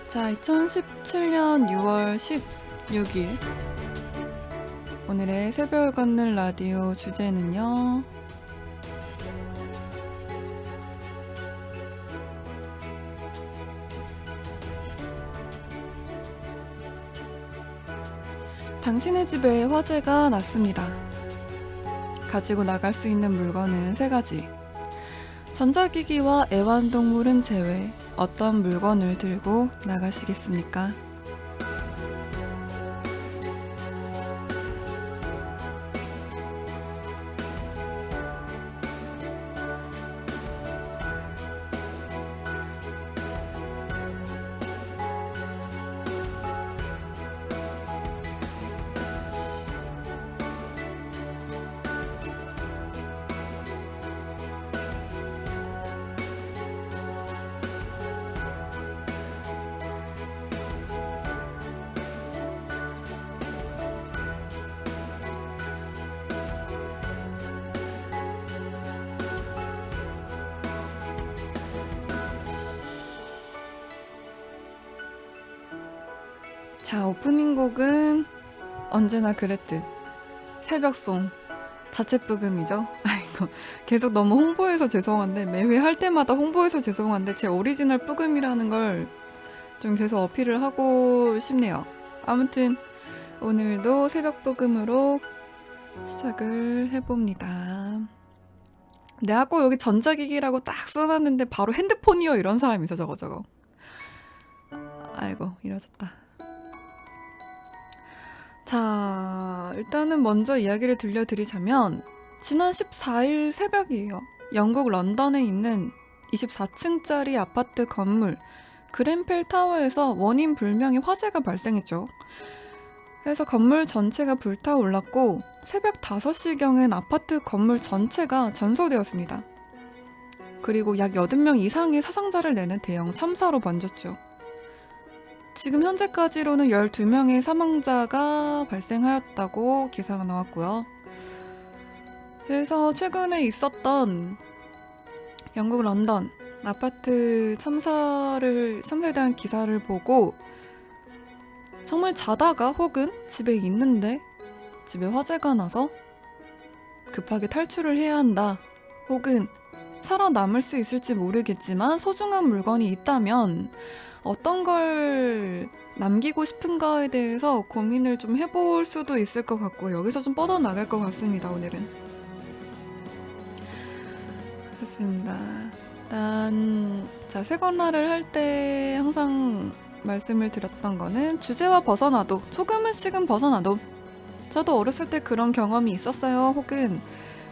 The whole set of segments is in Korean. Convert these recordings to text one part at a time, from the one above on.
자, 2017년 6월 16일 오늘의 새벽을 걷는 라디오 주제는요, 당신의 집에 화재가 났습니다. 가지고 나갈 수 있는 물건은 3가지. 전자기기와 애완동물은 제외. 어떤 물건을 들고 나가시겠습니까? 자, 오프닝 곡은 언제나 그랬듯 새벽송 자체부금이죠. 아이고, 계속 너무 홍보해서 죄송한데, 매회 할 때마다 홍보해서 죄송한데 제 오리지널 부금이라는 걸 좀 계속 어필을 하고 싶네요. 아무튼 오늘도 새벽 부금으로 시작을 해봅니다. 내가 꼭 여기 전자기기라고 딱 써놨는데 바로 핸드폰이요 이런 사람이 있어. 저거 아이고, 이러졌다. 자, 일단은 먼저 이야기를 들려드리자면 지난 14일 새벽이에요. 영국 런던에 있는 24층짜리 아파트 건물 그ren펠 타워에서 원인 불명의 화재가 발생했죠. 그래서 건물 전체가 불타올랐고 새벽 5시경엔 아파트 건물 전체가 전소되었습니다. 그리고 약 80명 이상의 사상자를 내는 대형 참사로 번졌죠. 지금 현재까지로는 12명의 사망자가 발생하였다고 기사가 나왔고요. 그래서 최근에 있었던 영국 런던 아파트 참사에 대한 기사를 보고 정말 자다가 혹은 집에 있는데 집에 화재가 나서 급하게 탈출을 해야 한다, 혹은 살아남을 수 있을지 모르겠지만 소중한 물건이 있다면 어떤 걸 남기고 싶은가에 대해서 고민을 좀 해볼 수도 있을 것 같고, 여기서 좀 뻗어나갈 것 같습니다. 오늘은 그렇습니다. 일단 자, 세건라를 할 때 항상 말씀을 드렸던 거는 주제와 벗어나도, 조금씩은 벗어나도, 저도 어렸을 때 그런 경험이 있었어요. 혹은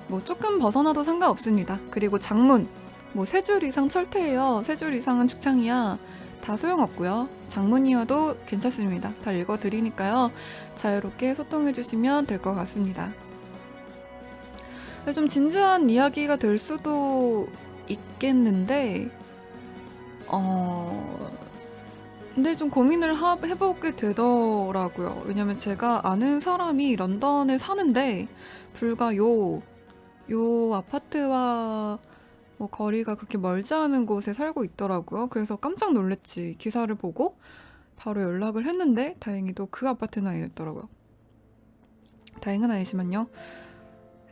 뭐 조금 벗어나도 상관없습니다. 그리고 장문, 뭐 3줄 이상 철퇴예요. 3줄 이상은 죽창이야. 다 소용없고요. 장문이어도 괜찮습니다. 다 읽어드리니까요. 자유롭게 소통해주시면 될 것 같습니다. 좀 진지한 이야기가 될 수도 있겠는데 근데 좀 고민을 해보게 되더라고요. 왜냐면 제가 아는 사람이 런던에 사는데 불과 요 아파트와 뭐 거리가 그렇게 멀지 않은 곳에 살고 있더라고요. 그래서 깜짝 놀랐지. 기사를 보고 바로 연락을 했는데 다행히도 그 아파트는 아니었더라고요. 다행은 아니지만요.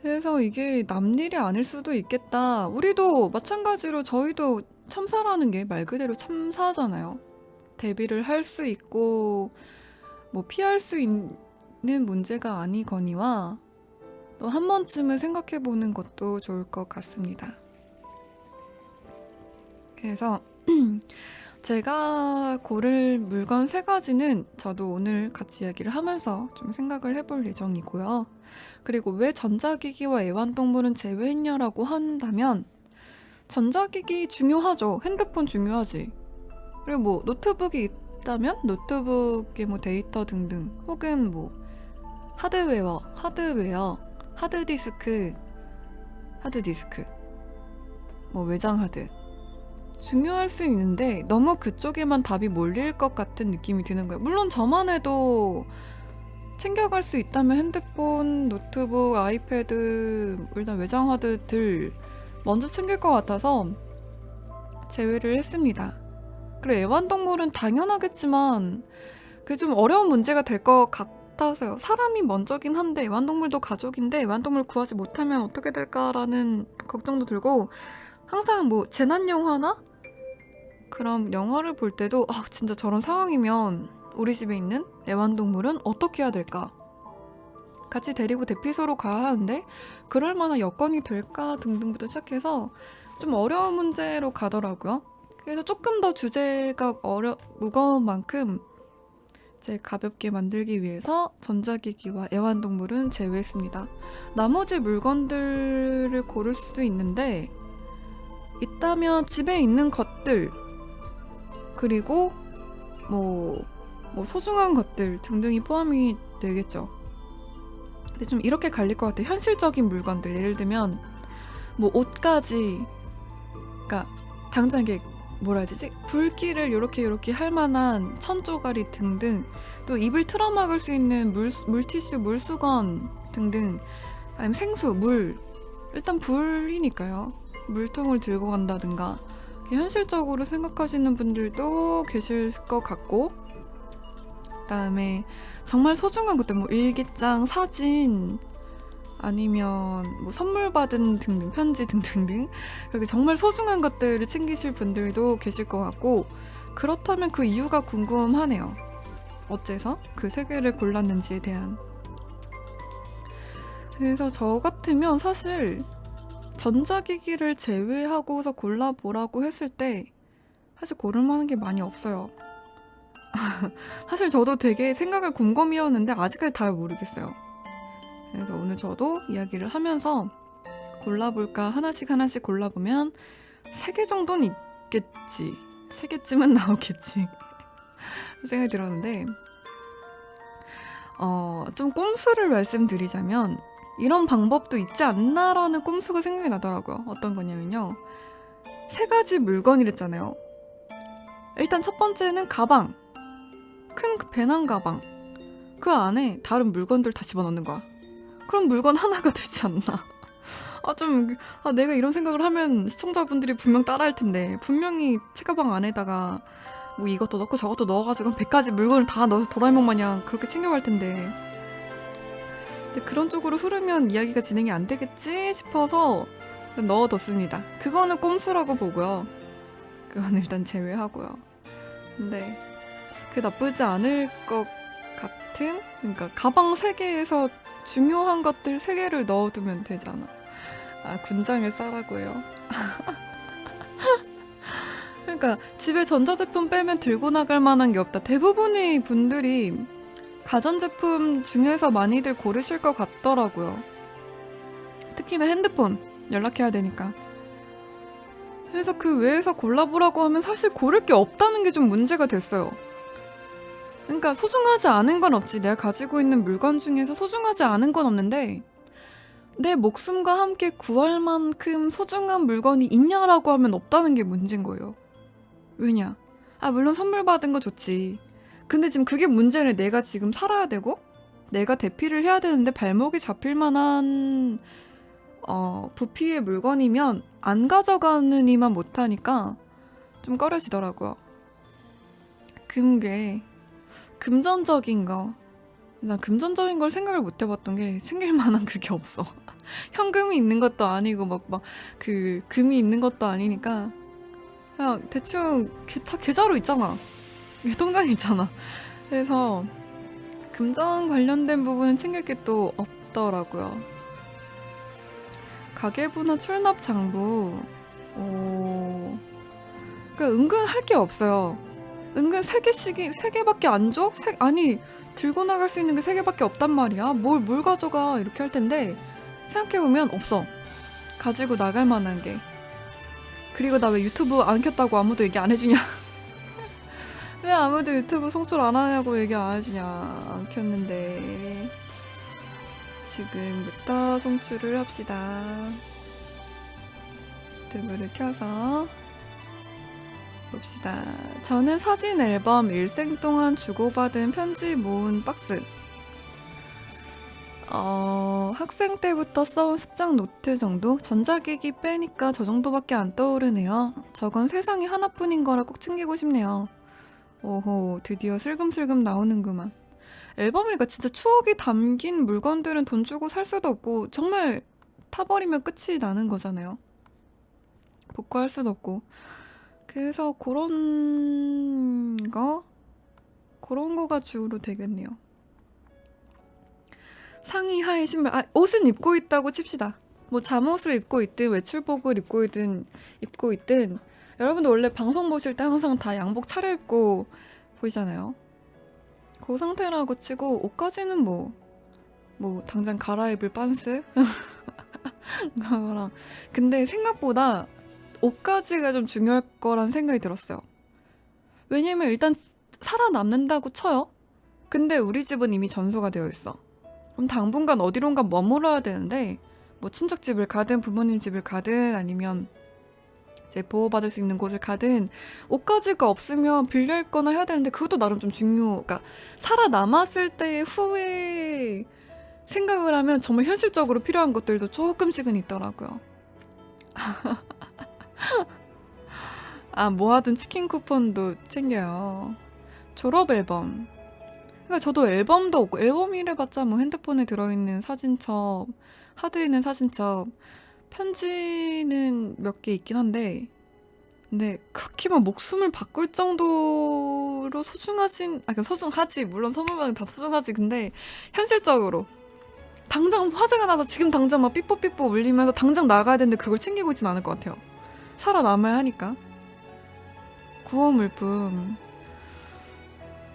그래서 이게 남일이 아닐 수도 있겠다. 우리도 마찬가지로 저희도 참사라는 게 말 그대로 참사잖아요. 대비를 할 수 있고 뭐 피할 수 있는 문제가 아니거니와 또 한 번쯤은 생각해보는 것도 좋을 것 같습니다. 그래서 제가 고를 물건 3가지는 저도 오늘 같이 이야기를 하면서 좀 생각을 해볼 예정이고요. 그리고 왜 전자기기와 애완동물은 제외했냐라고 한다면 전자기기 중요하죠. 핸드폰 중요하지. 그리고 뭐 노트북이 있다면 노트북의 뭐 데이터 등등 혹은 뭐 하드웨어, 하드디스크, 뭐 외장 하드 중요할 수 있는데 너무 그쪽에만 답이 몰릴 것 같은 느낌이 드는 거예요. 물론 저만 해도 챙겨갈 수 있다면 핸드폰, 노트북, 아이패드, 일단 외장 하드들 먼저 챙길 것 같아서 제외를 했습니다. 그리고 애완동물은 당연하겠지만 그게 좀 어려운 문제가 될 것 같아서요. 사람이 먼저긴 한데 애완동물도 가족인데 애완동물 구하지 못하면 어떻게 될까라는 걱정도 들고 항상 뭐 재난 영화나 그럼 영화를 볼 때도 진짜 저런 상황이면 우리 집에 있는 애완동물은 어떻게 해야 될까? 같이 데리고 대피소로 가야 하는데 그럴 만한 여건이 될까 등등부터 시작해서 좀 어려운 문제로 가더라고요. 그래서 조금 더 주제가 무거운 만큼 제 가볍게 만들기 위해서 전자기기와 애완동물은 제외했습니다. 나머지 물건들을 고를 수도 있는데 있다면 집에 있는 것들 그리고 뭐 소중한 것들 등등이 포함이 되겠죠. 근데 좀 이렇게 갈릴 것 같아요. 현실적인 물건들 예를 들면 뭐 옷까지 그러니까 당장 이게 뭐라 해야 되지? 불길을 요렇게 할 만한 천조가리 등등 또 입을 틀어막을 수 있는 물티슈, 물수건 등등 아니면 생수, 물 일단 불이니까요. 물통을 들고 간다든가 현실적으로 생각하시는 분들도 계실 것 같고 그다음에 정말 소중한 것들 뭐 일기장, 사진 아니면 뭐 선물 받은 등등 편지 등등등 그렇게 정말 소중한 것들을 챙기실 분들도 계실 것 같고 그렇다면 그 이유가 궁금하네요. 어째서 그 3개를 골랐는지에 대한. 그래서 저 같으면 사실 전자기기를 제외하고서 골라보라고 했을 때 사실 고를 만한 게 많이 없어요. 사실 저도 되게 생각을 곰곰이 해왔는데 아직까지 잘 모르겠어요. 그래서 오늘 저도 이야기를 하면서 골라볼까 하나씩 골라보면 3개 정도는 있겠지. 3개쯤은 나오겠지. 생각이 들었는데 좀 꼼수를 말씀드리자면 이런 방법도 있지 않나라는 꼼수가 생각이 나더라고요. 어떤 거냐면요. 3가지 물건이랬잖아요. 일단 첫 번째는 가방. 큰 배낭 가방. 그 안에 다른 물건들 다 집어넣는 거야. 그럼 물건 하나가 되지 않나. 내가 이런 생각을 하면 시청자분들이 분명 따라할 텐데 분명히 책가방 안에다가 뭐 이것도 넣고 저것도 넣어가지고 100가지 물건을 다 넣어서 도라에몽 마냥 그렇게 챙겨갈 텐데 근데 그런 쪽으로 흐르면 이야기가 진행이 안 되겠지 싶어서 넣어뒀습니다. 그거는 꼼수라고 보고요. 그건 일단 제외하고요. 근데 그게 나쁘지 않을 것 같은 그러니까 가방 3개에서 중요한 것들 3개를 넣어두면 되잖아. 군장을 싸라고요. 그러니까 집에 전자제품 빼면 들고 나갈 만한 게 없다. 대부분의 분들이 가전제품 중에서 많이들 고르실 것 같더라고요. 특히나 핸드폰 연락해야 되니까. 그래서 그 외에서 골라보라고 하면 사실 고를 게 없다는 게 좀 문제가 됐어요. 그러니까 소중하지 않은 건 없지. 내가 가지고 있는 물건 중에서 소중하지 않은 건 없는데 내 목숨과 함께 구할 만큼 소중한 물건이 있냐라고 하면 없다는 게 문제인 거예요. 왜냐? 물론 선물 받은 거 좋지. 근데 지금 그게 문제를 내가 지금 살아야 되고 내가 대피를 해야 되는데 발목이 잡힐 만한 부피의 물건이면 안 가져가는 이만 못하니까 좀 꺼려지더라고요. 금괴 금전적인 거. 난 금전적인 걸 생각을 못 해봤던 게 챙길 만한 그게 없어. 현금이 있는 것도 아니고 그 금이 있는 것도 아니니까 그냥 대충 다 계좌로 있잖아. 통장에 있잖아. 그래서 금전 관련된 부분은 챙길 게 또 없더라고요. 가계부나 출납 장부 은근 할 게 없어요. 은근 3개밖에 안 줘? 아니 들고 나갈 수 있는 게 3개밖에 없단 말이야. 뭘 가져가 이렇게 할 텐데 생각해보면 없어. 가지고 나갈 만한 게. 그리고 나 왜 유튜브 안 켰다고 아무도 얘기 안 해주냐. 왜 아무도 유튜브 송출 안 하냐고 얘기 안 해주냐. 안 켰는데 지금부터 송출을 합시다. 유튜브를 켜서 봅시다. 저는 사진 앨범 일생 동안 주고받은 편지 모은 박스. 학생 때부터 써온 습작 노트 정도? 전자기기 빼니까 저 정도밖에 안 떠오르네요. 저건 세상에 하나뿐인 거라 꼭 챙기고 싶네요. 오호, 드디어 슬금슬금 나오는구만. 앨범이니까 진짜 추억이 담긴 물건들은 돈 주고 살 수도 없고 정말 타버리면 끝이 나는 거잖아요. 복구할 수도 없고. 그래서 그런 거가 주로 되겠네요. 상의, 하의, 신발. 옷은 입고 있다고 칩시다. 뭐 잠옷을 입고 있든 외출복을 입고 있든 여러분들 원래 방송 보실 때 항상 다 양복 차려입고 보이잖아요. 그 상태라고 치고 옷까지는 뭐 당장 갈아입을 빤스? 그거랑. 근데 생각보다 옷까지가 좀 중요할 거란 생각이 들었어요. 왜냐면 일단 살아남는다고 쳐요. 근데 우리 집은 이미 전소가 되어 있어. 그럼 당분간 어디론가 머물러야 되는데 뭐 친척 집을 가든 부모님 집을 가든 아니면 이제 보호받을 수 있는 곳을 가든 옷가지가 없으면 빌려 입거나 해야 되는데 그것도 나름 좀 그러니까 살아남았을 때의 후회 생각을 하면 정말 현실적으로 필요한 것들도 조금씩은 있더라고요. 뭐 하든 치킨 쿠폰도 챙겨요. 졸업 앨범. 그러니까 저도 앨범도 없고 앨범이래봤자 뭐 핸드폰에 들어있는 사진첩, 하드에 있는 사진첩, 편지는 몇 개 있긴 한데 근데 그렇게 막 목숨을 바꿀 정도로 소중하진 소중하지. 물론 선물받은 다 소중하지. 근데 현실적으로 당장 화재가 나서 지금 당장 막 삐뽀삐뽀 울리면서 당장 나가야 되는데 그걸 챙기고 있진 않을 것 같아요. 살아남아야 하니까. 구호물품.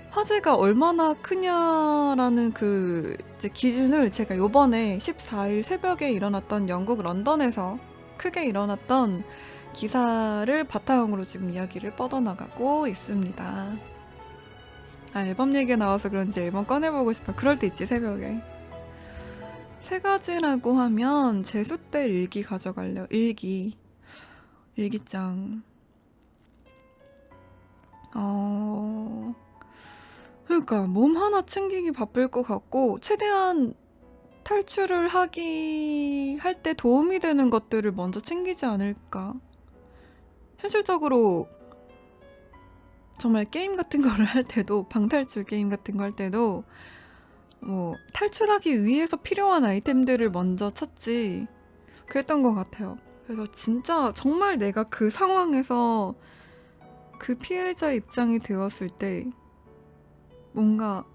화재가 얼마나 크냐라는 그 이제 기준을 제가 요번에 14일 새벽에 일어났던 영국 런던에서 크게 일어났던 기사를 바탕으로 지금 이야기를 뻗어나가고 있습니다. 앨범 얘기가 나와서 그런지 앨범 꺼내보고 싶어. 그럴 때 있지, 새벽에. 3가지라고 하면 재수 때 일기 가져갈래요. 일기장. 그러니까 몸 하나 챙기기 바쁠 것 같고 최대한 탈출을 할 때 도움이 되는 것들을 먼저 챙기지 않을까. 현실적으로 정말 게임 같은 거를 할 때도 방탈출 게임 같은 거 할 때도 뭐 탈출하기 위해서 필요한 아이템들을 먼저 찾지 그랬던 것 같아요. 그래서 진짜 정말 내가 그 상황에서 그 피해자 입장이 되었을 때 뭔가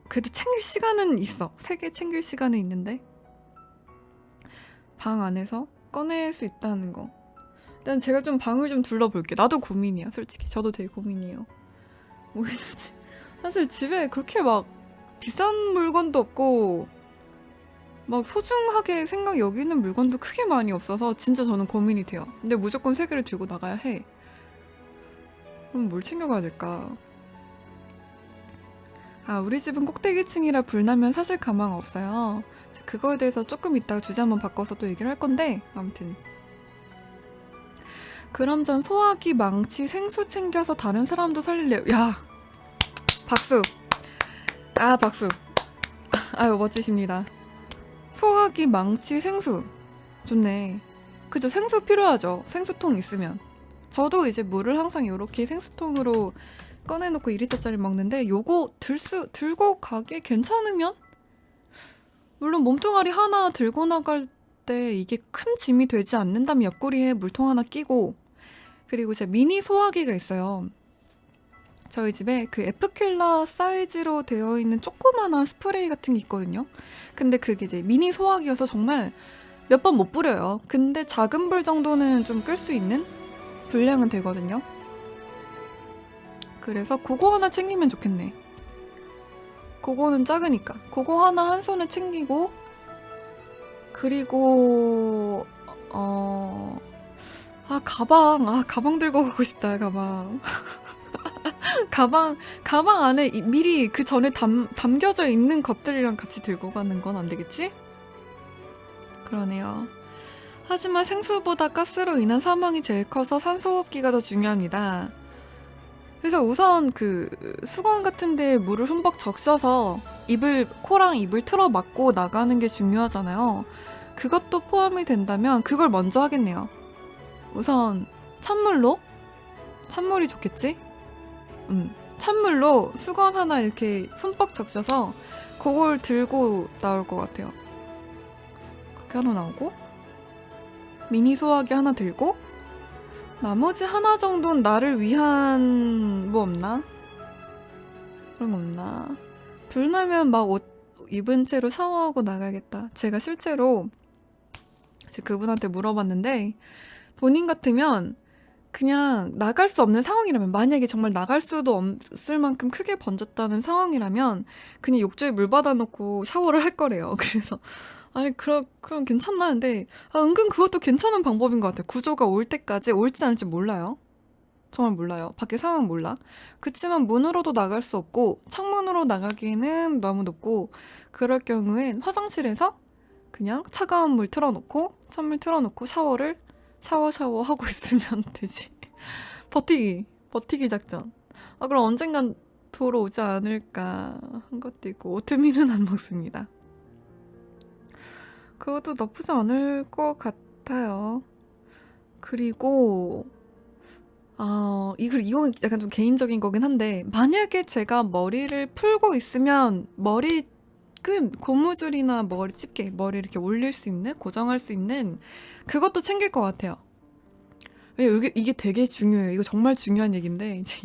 그래도 챙길 시간은 있어. 3개 챙길 시간은 있는데 방 안에서 꺼낼 수 있다는 거. 일단 제가 좀 방을 좀 둘러볼게. 나도 고민이야, 솔직히. 저도 되게 고민이에요. 뭐 사실 집에 그렇게 막 비싼 물건도 없고 막 소중하게 생각 여기는 물건도 크게 많이 없어서 진짜 저는 고민이 돼요. 근데 무조건 3개를 들고 나가야 해. 그럼 뭘 챙겨가야 될까? 아, 우리 집은 꼭대기층이라 불나면 사실 가망 없어요. 그거에 대해서 조금 이따가 주제 한번 바꿔서 또 얘기를 할 건데, 아무튼 그럼 전 소화기, 망치, 생수 챙겨서 다른 사람도 살릴래요. 야, 박수. 아, 박수. 아유, 멋지십니다. 소화기, 망치, 생수. 좋네. 그죠? 생수 필요하죠. 생수통 있으면. 저도 이제 물을 항상 이렇게 생수통으로 꺼내놓고 2리터짜리 먹는데 요거 들고 가기 괜찮으면? 물론 몸뚱아리 하나 들고 나갈 때 이게 큰 짐이 되지 않는다면 옆구리에 물통 하나 끼고, 그리고 제 미니 소화기가 있어요. 저희 집에 그 에프킬라 사이즈로 되어 있는 조그만한 스프레이 같은 게 있거든요. 근데 그게 이제 미니 소화기여서 정말 몇 번 못 뿌려요. 근데 작은 불 정도는 좀 끌 수 있는 분량은 되거든요. 그래서 그거 하나 챙기면 좋겠네. 그거는 작으니까. 그거 하나 한 손에 챙기고, 그리고 가방 들고 가고 싶다. 가방. 가방 안에 미리 그 전에 담겨져 있는 것들이랑 같이 들고 가는 건 안 되겠지? 그러네요. 하지만 생수보다 가스로 인한 사망이 제일 커서 산소호흡기가 더 중요합니다. 그래서 우선 그 수건 같은 데에 물을 흠뻑 적셔서 코랑 입을 틀어 막고 나가는 게 중요하잖아요. 그것도 포함이 된다면 그걸 먼저 하겠네요. 우선 찬물이 좋겠지? 찬물로 수건 하나 이렇게 흠뻑 적셔서 그걸 들고 나올 것 같아요. 그렇게 하나 나오고, 미니 소화기 하나 들고, 나머지 하나 정도는 나를 위한 뭐 없나? 그런 거 없나? 불나면 막 옷 입은 채로 샤워하고 나가야겠다. 제가 실제로 그분한테 물어봤는데, 본인 같으면 그냥 나갈 수 없는 상황이라면, 만약에 정말 나갈 수도 없을 만큼 크게 번졌다는 상황이라면 그냥 욕조에 물 받아놓고 샤워를 할 거래요. 그래서 아니 그럼 괜찮나 는데, 은근 그것도 괜찮은 방법인 것 같아요. 구조가 올 때까지. 올지 않을지 몰라요. 정말 몰라요. 밖에 상황 몰라. 그치만 문으로도 나갈 수 없고 창문으로 나가기는 너무 높고, 그럴 경우엔 화장실에서 그냥 차가운 물 틀어놓고 찬물 틀어놓고 샤워하고 있으면 되지. 버티기 작전. 그럼 언젠간 돌아오지 않을까 한 것도 있고, 오트밀은 안 먹습니다. 그것도 나쁘지 않을 것 같아요. 그리고 이건 약간 좀 개인적인 거긴 한데, 만약에 제가 머리를 풀고 있으면 머리끈, 고무줄이나 머리 집게, 머리 이렇게 올릴 수 있는, 고정할 수 있는 그것도 챙길 것 같아요. 이게 되게 중요해요. 이거 정말 중요한 얘기인데, 이제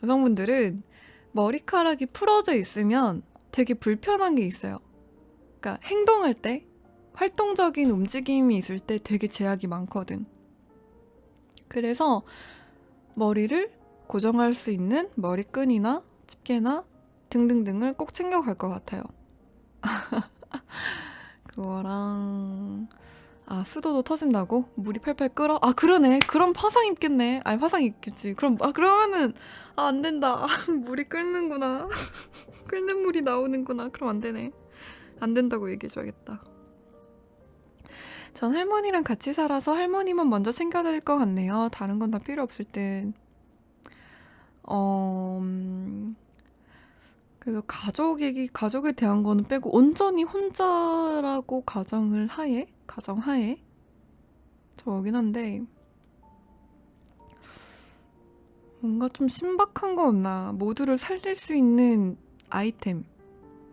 여성분들은 머리카락이 풀어져 있으면 되게 불편한 게 있어요. 그러니까 행동할 때, 활동적인 움직임이 있을 때 되게 제약이 많거든. 그래서 머리를 고정할 수 있는 머리끈이나 집게나 등등등을 꼭 챙겨갈 것 같아요. 그거랑 수도도 터진다고? 물이 팔팔 끓어? 그러네. 그럼 파상 입겠네. 파상 입겠지. 그러면은 안 된다. 물이 끓는구나. 끓는 물이 나오는구나. 그럼 안 되네. 안 된다고 얘기해줘야겠다. 전 할머니랑 같이 살아서 할머니만 먼저 챙겨야 될 것 같네요. 다른 건 다 필요 없을 땐. 그래서 가족에 대한 거는 빼고 온전히 혼자라고 가정하에 저긴 한데, 뭔가 좀 신박한 거 없나? 모두를 살릴 수 있는 아이템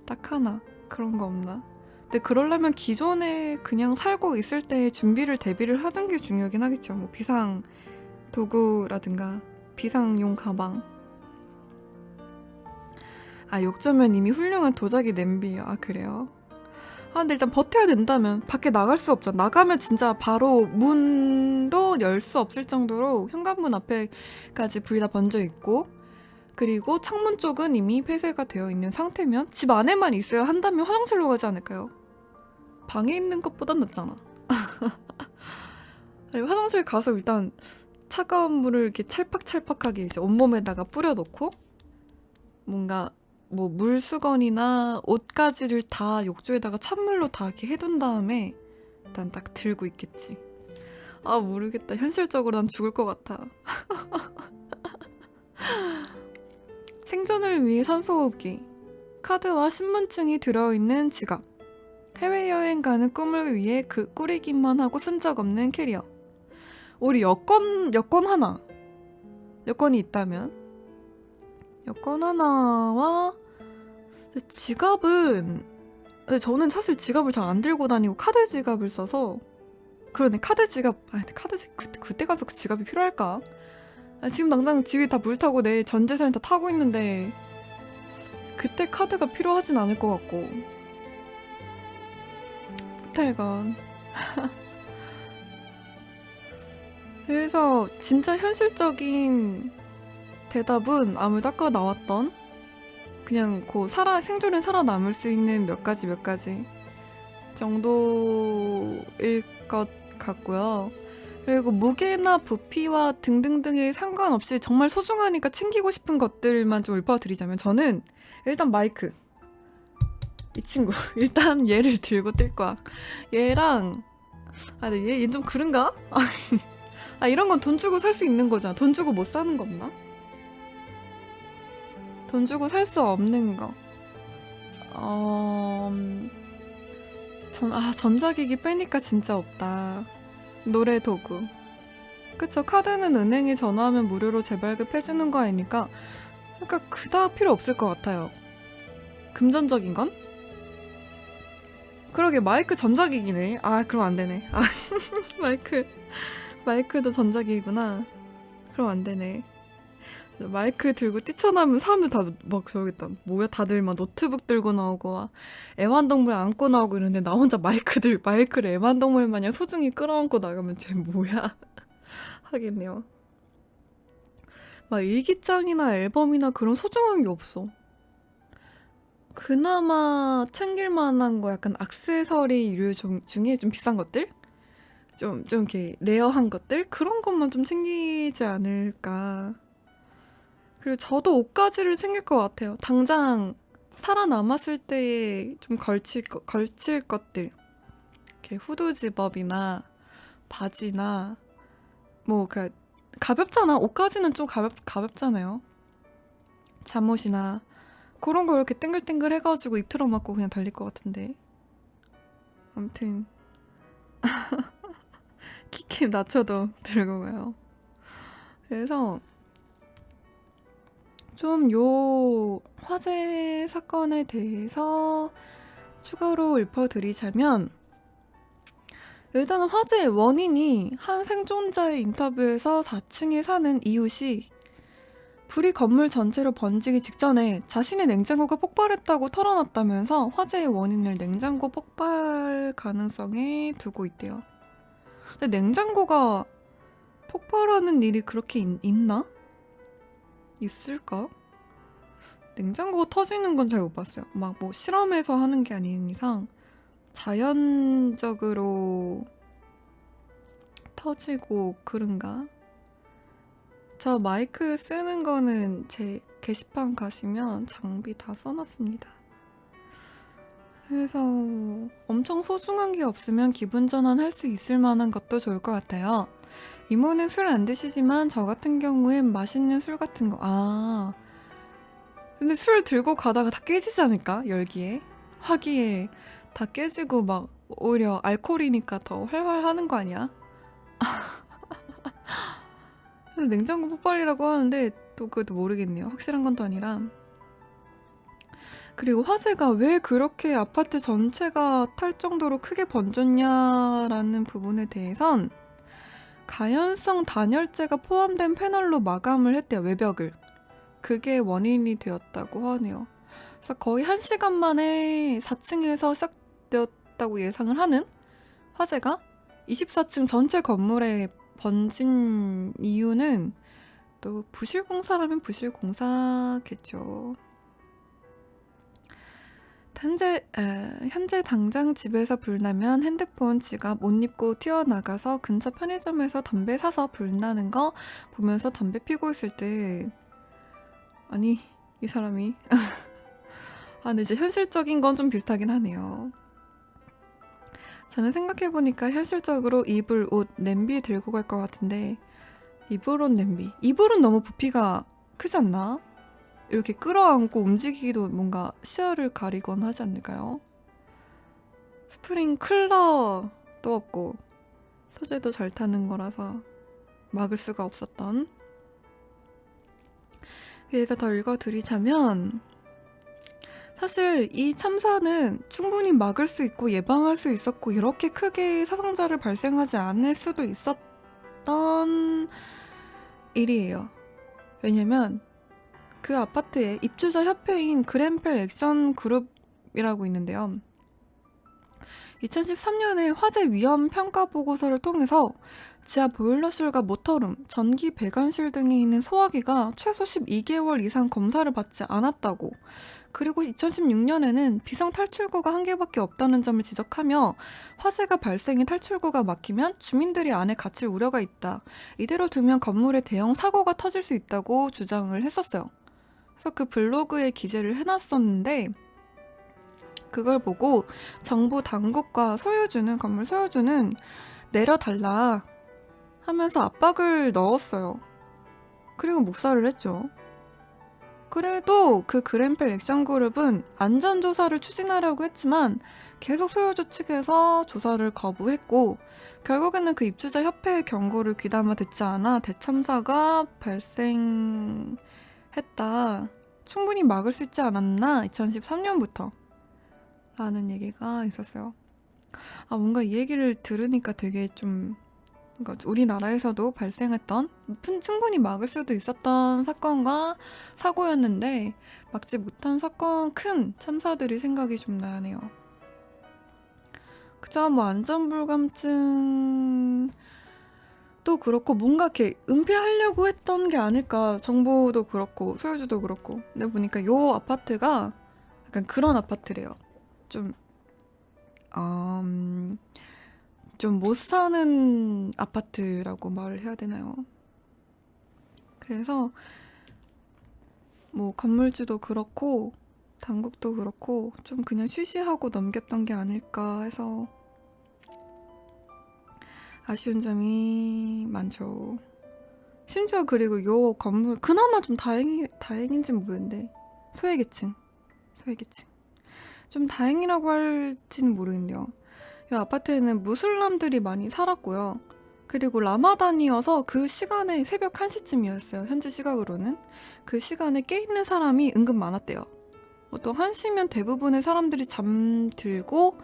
딱 하나, 그런 거 없나? 근데 그러려면 기존에 그냥 살고 있을 때 대비를 하는 게 중요하긴 하겠죠. 뭐 비상 도구라든가 비상용 가방. 욕조면 이미 훌륭한 도자기 냄비예요. 그래요? 근데 일단 버텨야 된다면, 밖에 나갈 수 없잖아. 나가면 진짜 바로 문도 열 수 없을 정도로 현관문 앞에까지 불이 다 번져 있고, 그리고 창문 쪽은 이미 폐쇄가 되어 있는 상태면 집 안에만 있어야 한다면 화장실로 가지 않을까요? 방에 있는 것보단 낫잖아. 아니, 화장실 가서 일단 차가운 물을 이렇게 찰팍찰팍하게 이제 온몸에다가 뿌려놓고 뭔가 뭐 물수건이나 옷가지를 다 욕조에다가 찬물로 다 이렇게 해둔 다음에 일단 딱 들고 있겠지. 아, 모르겠다. 현실적으로 난 죽을 것 같아. 생존을 위해 산소호흡기, 카드와 신분증이 들어있는 지갑, 해외여행 가는 꿈을 위해 그 꾸리기만 하고 쓴 적 없는 캐리어. 우리 여권 하나. 여권이 있다면? 여권 하나와 지갑은, 근데 저는 사실 지갑을 잘 안 들고 다니고 카드 지갑을 써서. 그러네, 카드 지갑. 근데 그때 가서 그 지갑이 필요할까? 지금 당장 집이 다 불타고 내 전 재산이 다 타고 있는데 그때 카드가 필요하진 않을 것 같고. 호텔건. 그래서 진짜 현실적인 대답은 아무래도 아까 나왔던 그냥 생존에 살아남을 수 있는 몇 가지 정도일 것 같고요. 그리고 무게나 부피와 등등등에 상관없이 정말 소중하니까 챙기고 싶은 것들만 좀 읊어드리자면, 저는 일단 마이크, 이 친구 일단 얘를 들고 뛸 거야. 얘랑 근데 얘 좀 그런가? 이런 건 돈 주고 살 수 있는 거잖아. 돈 주고 못 사는 거 없나? 돈 주고 살 수 없는 거. 전자기기 빼니까 진짜 없다. 노래 도구. 그쵸, 카드는 은행에 전화하면 무료로 재발급해주는 거 아니니까 그러니까 그닥 필요 없을 것 같아요. 금전적인 건? 그러게, 마이크 전자기기네. 그럼 안 되네. 마이크도 전자기기구나. 그럼 안 되네. 마이크 들고 뛰쳐나오면 사람들 다 막 저러겠다. 뭐야, 다들 막 노트북 들고 나오고 애완동물 안고 나오고 이러는데 나 혼자 마이크를 애완동물 마냥 소중히 끌어안고 나가면 쟤 뭐야 하겠네요. 막 일기장이나 앨범이나 그런 소중한 게 없어. 그나마 챙길 만한 거 약간 액세서리류 중에 좀 비싼 것들? 좀 이렇게 레어한 것들? 그런 것만 좀 챙기지 않을까. 그리고 저도 옷가지를 챙길 것 같아요. 당장 살아남았을 때에 좀 걸칠 것들. 이렇게 후드 집업이나 바지나 가볍잖아. 옷가지는 좀 가볍잖아요. 잠옷이나 그런 거 이렇게 땡글땡글 해가지고 입 틀어막고 그냥 달릴 것 같은데. 아무튼 키캡 낮춰도 들고 가요. 그래서 좀 요 화재 사건에 대해서 추가로 읊어드리자면, 일단은 화재의 원인이 한 생존자의 인터뷰에서 4층에 사는 이웃이 불이 건물 전체로 번지기 직전에 자신의 냉장고가 폭발했다고 털어놨다면서 화재의 원인을 냉장고 폭발 가능성에 두고 있대요. 근데 냉장고가 폭발하는 일이 그렇게 있나? 있을까? 냉장고가 터지는 건 잘 못 봤어요. 막 실험해서 하는 게 아닌 이상 자연적으로 터지고 그런가? 저 마이크 쓰는 거는 제 게시판 가시면 장비 다 써놨습니다. 그래서 엄청 소중한 게 없으면 기분 전환할 수 있을 만한 것도 좋을 것 같아요. 이모는 술 안 드시지만 저 같은 경우엔 맛있는 술 같은 거. 근데 술 들고 가다가 다 깨지지 않을까? 열기에? 화기에 다 깨지고 막 오히려 알코올이니까 더 활활 하는 거 아니야? 근데 냉장고 폭발이라고 하는데 또 그것도 모르겠네요. 확실한 건 또 아니라. 그리고 화재가 왜 그렇게 아파트 전체가 탈 정도로 크게 번졌냐라는 부분에 대해선 가연성 단열재가 포함된 패널로 마감을 했대요, 외벽을. 그게 원인이 되었다고 하네요. 그래서 거의 1시간 만에 4층에서 시작되었다고 예상을 하는 화재가 24층 전체 건물에 번진 이유는 또 부실공사라면 부실공사겠죠. 현재 당장 집에서 불나면 핸드폰, 지갑, 옷 입고 튀어나가서 근처 편의점에서 담배 사서 불나는 거 보면서 담배 피고 있을 때 아니 이 사람이 근데 이제 현실적인 건 좀 비슷하긴 하네요. 저는 생각해보니까 현실적으로 이불, 옷, 냄비 들고 갈 것 같은데 이불, 옷, 냄비. 이불은 너무 부피가 크지 않나? 이렇게 끌어안고 움직이기도 뭔가 시야를 가리거나 하지 않을까요? 스프링클러도 없고 소재도 잘 타는 거라서 막을 수가 없었던. 그래서 더 읽어드리자면 사실 이 참사는 충분히 막을 수 있고 예방할 수 있었고 이렇게 크게 사상자를 발생하지 않을 수도 있었던 일이에요. 왜냐면 그 아파트에 입주자 협회인 그랜펠 액션 그룹이라고 있는데요. 2013년에 화재 위험 평가 보고서를 통해서 지하 보일러실과 모터룸, 전기 배관실 등에 있는 소화기가 최소 12개월 이상 검사를 받지 않았다고, 그리고 2016년에는 비상 탈출구가 1개밖에 없다는 점을 지적하며 화재가 발생해 탈출구가 막히면 주민들이 안에 갇힐 우려가 있다. 이대로 두면 건물에 대형 사고가 터질 수 있다고 주장을 했었어요. 그래서 그 블로그에 기재를 해놨었는데 그걸 보고 정부 당국과 건물 소유주는 내려달라 하면서 압박을 넣었어요. 그리고 묵살을 했죠. 그래도 그 그랜펠 액션그룹은 안전조사를 추진하려고 했지만 계속 소유주 측에서 조사를 거부했고 결국에는 그 입주자 협회의 경고를 귀담아 듣지 않아 대참사가 발생했다. 충분히 막을 수 있지 않았나? 2013년부터 라는 얘기가 있었어요. 뭔가 이 얘기를 들으니까 되게 좀 우리나라에서도 발생했던 충분히 막을 수도 있었던 사건과 사고였는데 막지 못한 큰 참사들이 생각이 좀 나네요. 그죠? 안전불감증도 그렇고 뭔가 이렇게 은폐하려고 했던 게 아닐까. 정부도 그렇고 소유주도 그렇고. 근데 보니까 요 아파트가 약간 그런 아파트래요. 좀 못 사는 아파트라고 말을 해야 되나요? 그래서 건물주도 그렇고 당국도 그렇고 좀 그냥 쉬쉬하고 넘겼던 게 아닐까 해서 아쉬운 점이 많죠. 심지어 그리고 요 건물 그나마 좀 다행인지는 모르겠는데 소외계층 좀 다행이라고 할지는 모르겠네요. 이 아파트에는 무슬람들이 많이 살았고요. 그리고 라마단이어서 그 시간에 새벽 1시쯤이었어요. 현지 시각으로는. 그 시간에 깨있는 사람이 은근 많았대요. 보통 1시면 대부분의 사람들이 잠들고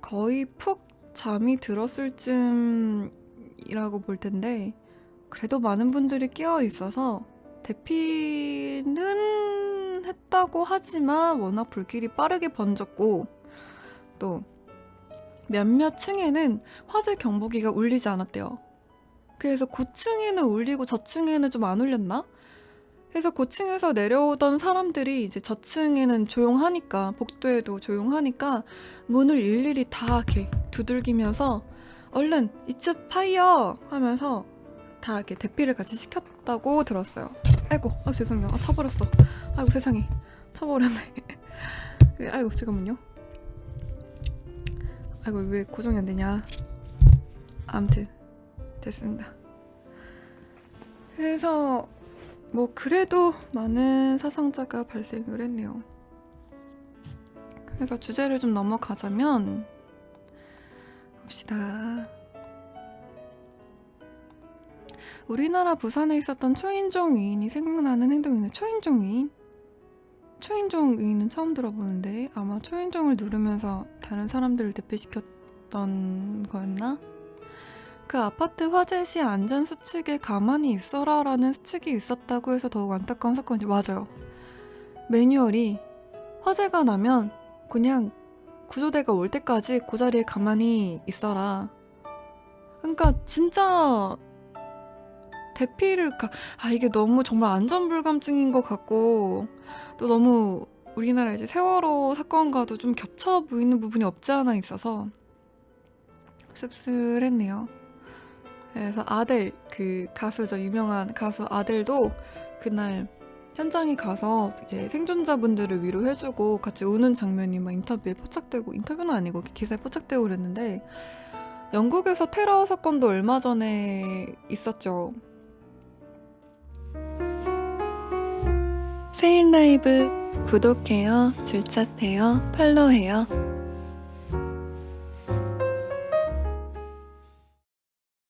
거의 푹 잠이 들었을 쯤이라고 볼 텐데 그래도 많은 분들이 깨어 있어서 대피는 했다고 하지만 워낙 불길이 빠르게 번졌고 또 몇몇 층에는 화재 경보기가 울리지 않았대요. 그래서 고층에는 울리고 저층에는 좀 안 울렸나? 그래서 고층에서 내려오던 사람들이 이제 저층에는 조용하니까 복도에도 조용하니까 문을 일일이 다 이렇게 두들기면서 얼른 이츠 파이어 하면서 다 이렇게 대피를 같이 시켰다고 들었어요. 아이고 죄송해요. 쳐버렸어. 아이고 세상에 쳐버렸네. 아이고 잠깐만요. 아이고 왜 고정이 안 되냐. 아무튼 됐습니다. 그래서 그래도 많은 사상자가 발생을 했네요. 그래서 주제를 좀 넘어가자면 봅시다. 우리나라 부산에 있었던 초인종 위인이 생각나는 행동이네. 초인종 위인? 초인종 위인은 처음 들어보는데 아마 초인종을 누르면서 다른 사람들을 대피시켰던 거였나? 그 아파트 화재 시 안전수칙에 가만히 있어라 라는 수칙이 있었다고 해서 더욱 안타까운 사건이죠. 맞아요. 매뉴얼이 화재가 나면 그냥 구조대가 올 때까지 그 자리에 가만히 있어라. 그러니까 진짜 대피를 이게 너무 정말 안전불감증인 것 같고 또 너무 우리나라 이제 세월호 사건과도 좀 겹쳐 보이는 부분이 없지 않아 있어서 씁쓸했네요. 그래서 아델, 그 가수죠. 유명한 가수 아델도 그날 현장에 가서 이제 생존자분들을 위로해주고 같이 우는 장면이 막 인터뷰에 포착되고, 인터뷰는 아니고 기사에 포착되고 그랬는데, 영국에서 테러 사건도 얼마 전에 있었죠. 세인 라이브 구독해요, 줄차해요, 팔로우해요.